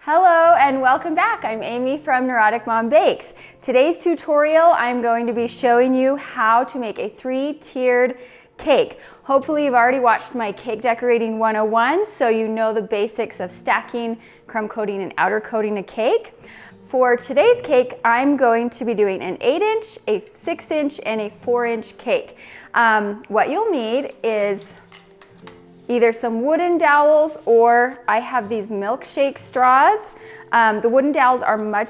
Hello and welcome back. I'm Amy from Neurotic Mom Bakes. Today's tutorial, I'm going to be showing you how to make a 3-tiered cake. Hopefully you've already watched my Cake Decorating 101, so you know the basics of stacking, crumb coating, and outer coating a cake. For today's cake, I'm going to be doing an 8-inch, a 6-inch, and a 4-inch cake. What you'll need is either some wooden dowels, or I have these milkshake straws. The wooden dowels are much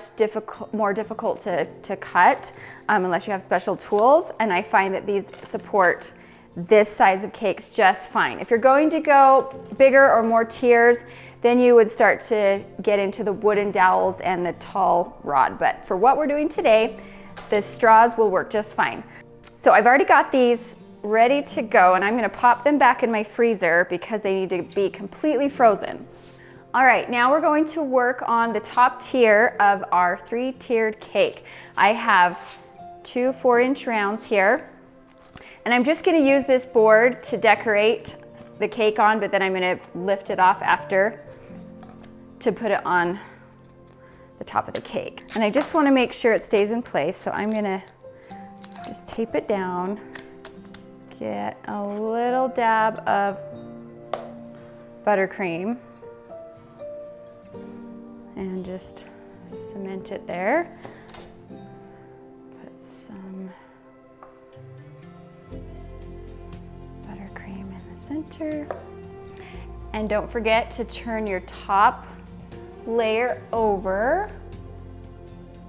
more difficult to cut unless you have special tools, and I find that these support this size of cakes just fine. If you're going to go bigger or more tiers, then you would start to get into the wooden dowels and the tall rod. But for what we're doing today, the straws will work just fine. So I've already got these ready to go, and I'm gonna pop them back in my freezer because they need to be completely frozen. All right, now we're going to work on the top tier of our 3-tiered cake. I have 2 4-inch rounds here, and I'm just gonna use this board to decorate the cake on, but then I'm gonna lift it off after to put it on the top of the cake. And I just wanna make sure it stays in place, so I'm gonna just tape it down. Get a little dab of buttercream and just cement it there. Put some buttercream in the center. And don't forget to turn your top layer over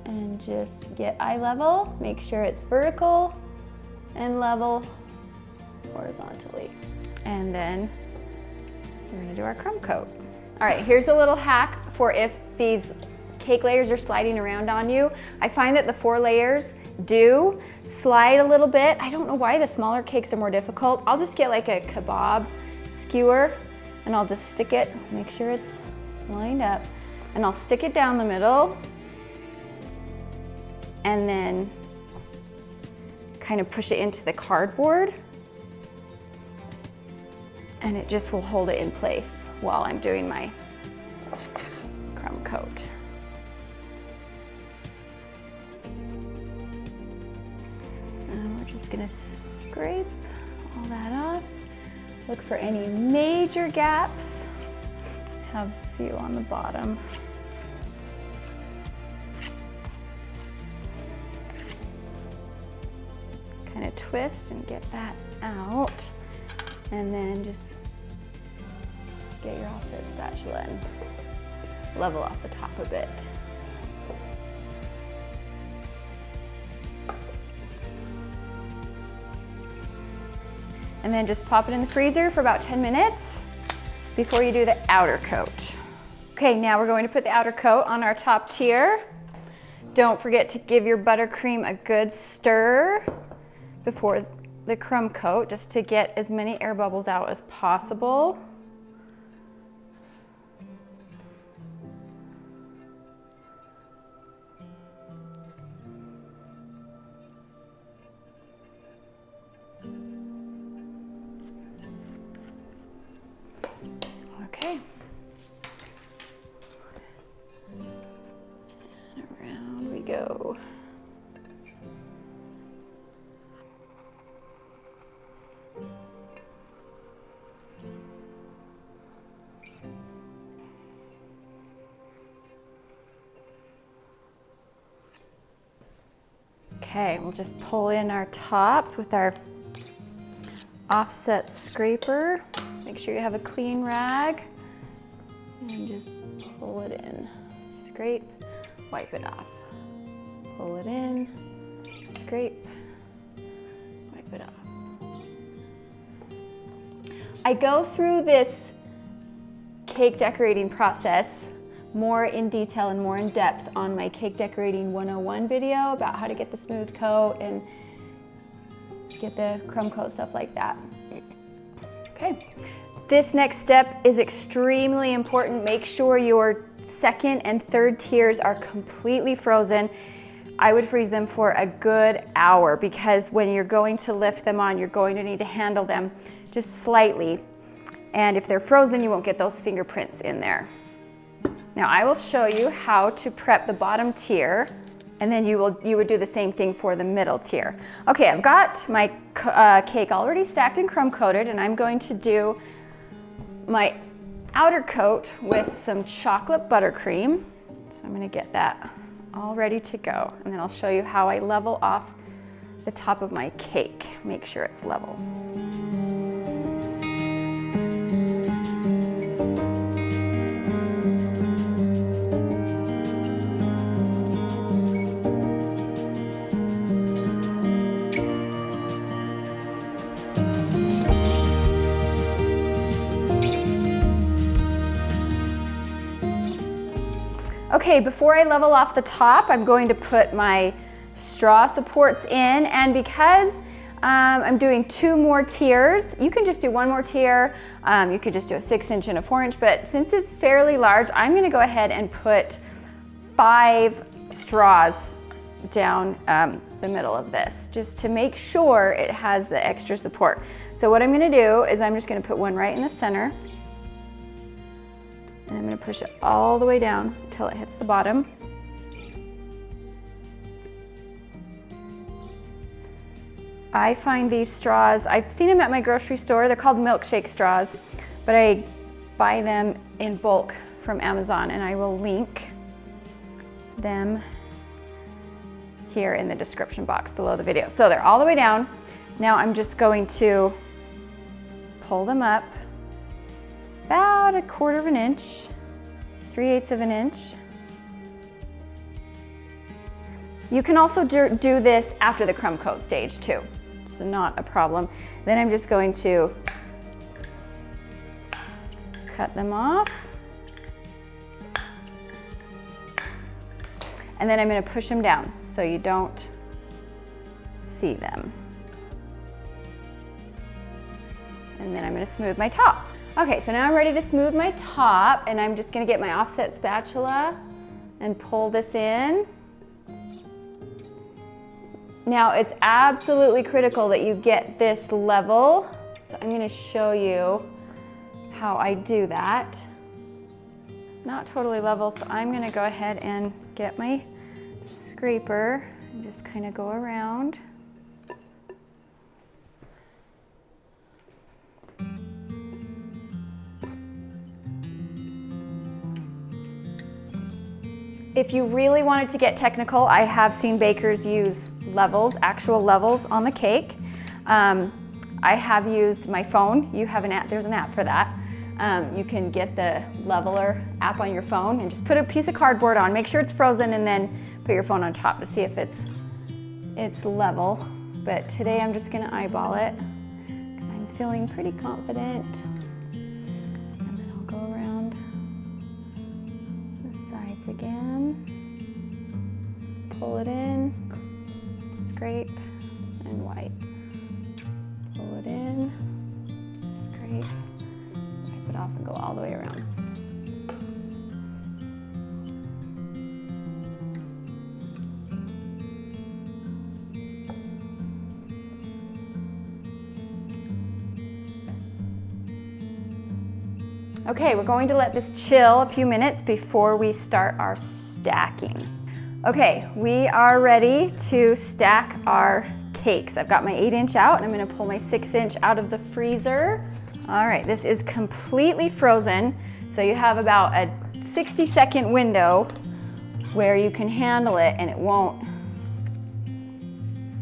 and just get eye level. Make sure it's vertical and level horizontally. And then we're gonna do our crumb coat. All right, here's a little hack for if these cake layers are sliding around on you. I find that the 4 layers do slide a little bit. I don't know why the smaller cakes are more difficult. I'll just get like a kebab skewer and I'll just stick it, make sure it's lined up, and I'll stick it down the middle and then kind of push it into the cardboard, and it just will hold it in place while I'm doing my crumb coat. And we're just gonna scrape all that off. Look for any major gaps. Have a few on the bottom. Kind of twist and get that out. And then just get your offset spatula and level off the top a bit. And then just pop it in the freezer for about 10 minutes before you do the outer coat. Okay, now we're going to put the outer coat on our top tier. Don't forget to give your buttercream a good stir before the crumb coat, just to get as many air bubbles out as possible. Okay. And around we go. Okay, we'll just pull in our tops with our offset scraper. Make sure you have a clean rag and just pull it in. Scrape, wipe it off. Pull it in, scrape, wipe it off. I go through this cake decorating process more in detail and more in depth on my Cake Decorating 101 video about how to get the smooth coat and get the crumb coat, stuff like that. Okay, this next step is extremely important. Make sure your 2nd and 3rd tiers are completely frozen. I would freeze them for a good hour, because when you're going to lift them on, you're going to need to handle them just slightly. And if they're frozen, you won't get those fingerprints in there. Now I will show you how to prep the bottom tier, and then you would do the same thing for the middle tier. Okay, I've got my cake already stacked and crumb coated, and I'm going to do my outer coat with some chocolate buttercream. So I'm gonna get that all ready to go, and then I'll show you how I level off the top of my cake. Make sure it's level. Okay, before I level off the top, I'm going to put my straw supports in, and because I'm doing 2 more tiers, you can just do 1 more tier, you could just do a 6-inch and a 4-inch, but since it's fairly large, I'm gonna go ahead and put 5 straws down the middle of this, just to make sure it has the extra support. So what I'm gonna do is I'm just gonna put one right in the center, and I'm gonna push it all the way down until it hits the bottom. I find these straws, I've seen them at my grocery store, they're called milkshake straws, but I buy them in bulk from Amazon, and I will link them here in the description box below the video. So they're all the way down. Now I'm just going to pull them up about 1/4 of an inch, 3/8 of an inch. You can also do this after the crumb coat stage too. It's not a problem. Then I'm just going to cut them off. And then I'm going to push them down so you don't see them. And then I'm going to smooth my top. Okay, so now I'm ready to smooth my top, and I'm just going to get my offset spatula and pull this in. Now it's absolutely critical that you get this level, so I'm going to show you how I do that. Not totally level, so I'm going to go ahead and get my scraper and just kind of go around. If you really wanted to get technical, I have seen bakers use levels, actual levels on the cake. I have used my phone. You have an app, there's an app for that. You can get the leveler app on your phone and just put a piece of cardboard on, make sure it's frozen, and then put your phone on top to see if it's level. But today I'm just gonna eyeball it because I'm feeling pretty confident. And then I'll go around the sides again, pull it in, scrape and wipe. Pull it in, scrape, wipe it off and go all the way around. Okay, we're going to let this chill a few minutes before we start our stacking. Okay, we are ready to stack our cakes. I've got my 8-inch out, and I'm gonna pull my 6-inch out of the freezer. All right, this is completely frozen, so you have about a 60-second window where you can handle it and it won't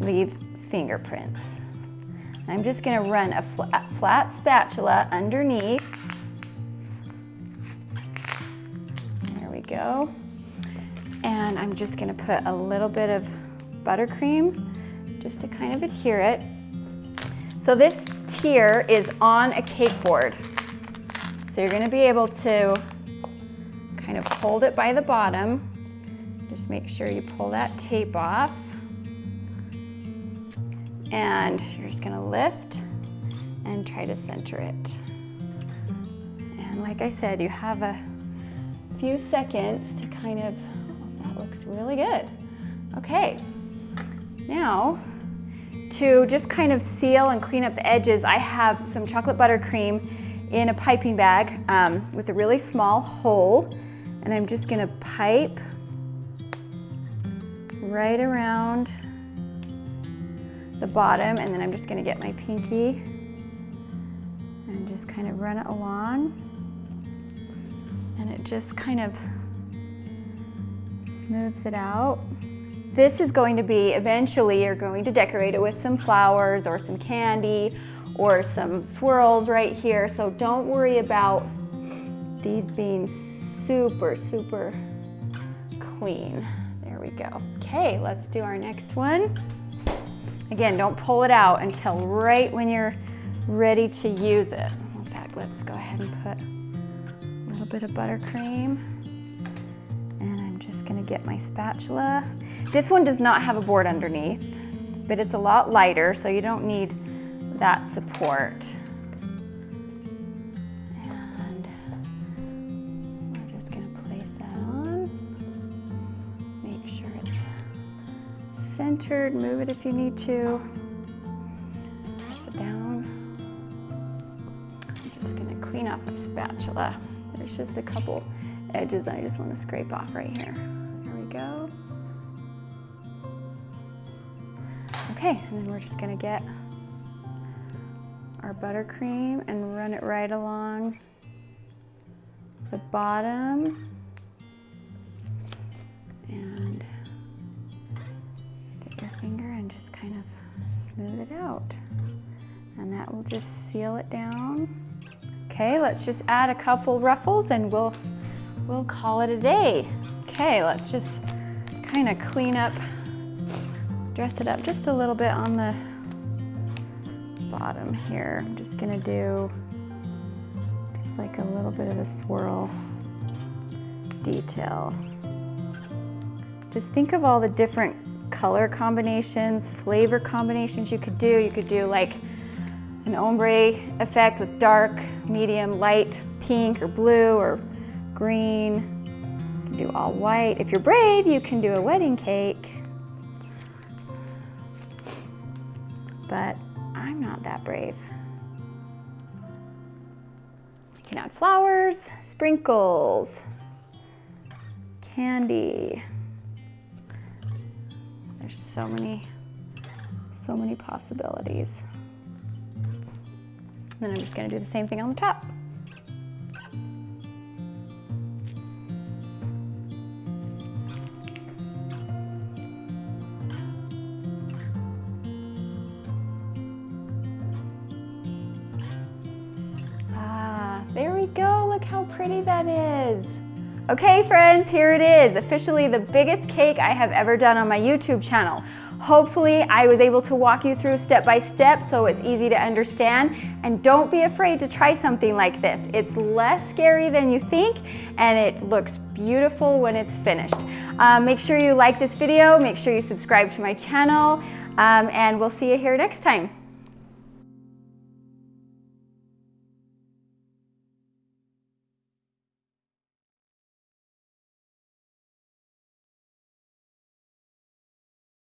leave fingerprints. I'm just gonna run a flat spatula underneath. There we go. And I'm just gonna put a little bit of buttercream just to kind of adhere it. So this tier is on a cake board. So you're gonna be able to kind of hold it by the bottom. Just make sure you pull that tape off. And you're just gonna lift and try to center it. And like I said, you have a few seconds to kind of, oh, that looks really good. Okay, now to just kind of seal and clean up the edges, I have some chocolate buttercream in a piping bag with a really small hole. And I'm just gonna pipe right around the bottom, and then I'm just gonna get my pinky and just kind of run it along. And it just kind of smooths it out. This is going to be, eventually you're going to decorate it with some flowers or some candy or some swirls right here. So don't worry about these being super, super clean. There we go. Okay, let's do our next one. Again, don't pull it out until right when you're ready to use it. In fact, let's go ahead and put a little bit of buttercream. And I'm just gonna get my spatula. This one does not have a board underneath, but it's a lot lighter, so you don't need that support. And we're just gonna place that on. Make sure it's centered, move it if you need to. Press it down. I'm just gonna clean off my spatula. There's just a couple edges I just want to scrape off right here. There we go. Okay, and then we're just gonna get our buttercream and run it right along the bottom. And get your finger and just kind of smooth it out. And that will just seal it down. Okay, let's just add a couple ruffles and we'll call it a day. Okay, let's just kind of clean up, dress it up just a little bit on the bottom here. I'm just gonna do just like a little bit of a swirl detail. Just think of all the different color combinations, flavor combinations you could do. You could do like an ombre effect with dark, medium, light, pink or blue or green. You can do all white. If you're brave, you can do a wedding cake. But I'm not that brave. You can add flowers, sprinkles, candy. There's so many possibilities. Then I'm just gonna do the same thing on the top. There we go, look how pretty that is. Okay friends, here it is, officially the biggest cake I have ever done on my YouTube channel. Hopefully I was able to walk you through step by step so it's easy to understand, and don't be afraid to try something like this. It's less scary than you think and it looks beautiful when it's finished. Make sure you like this video, make sure you subscribe to my channel, and we'll see you here next time.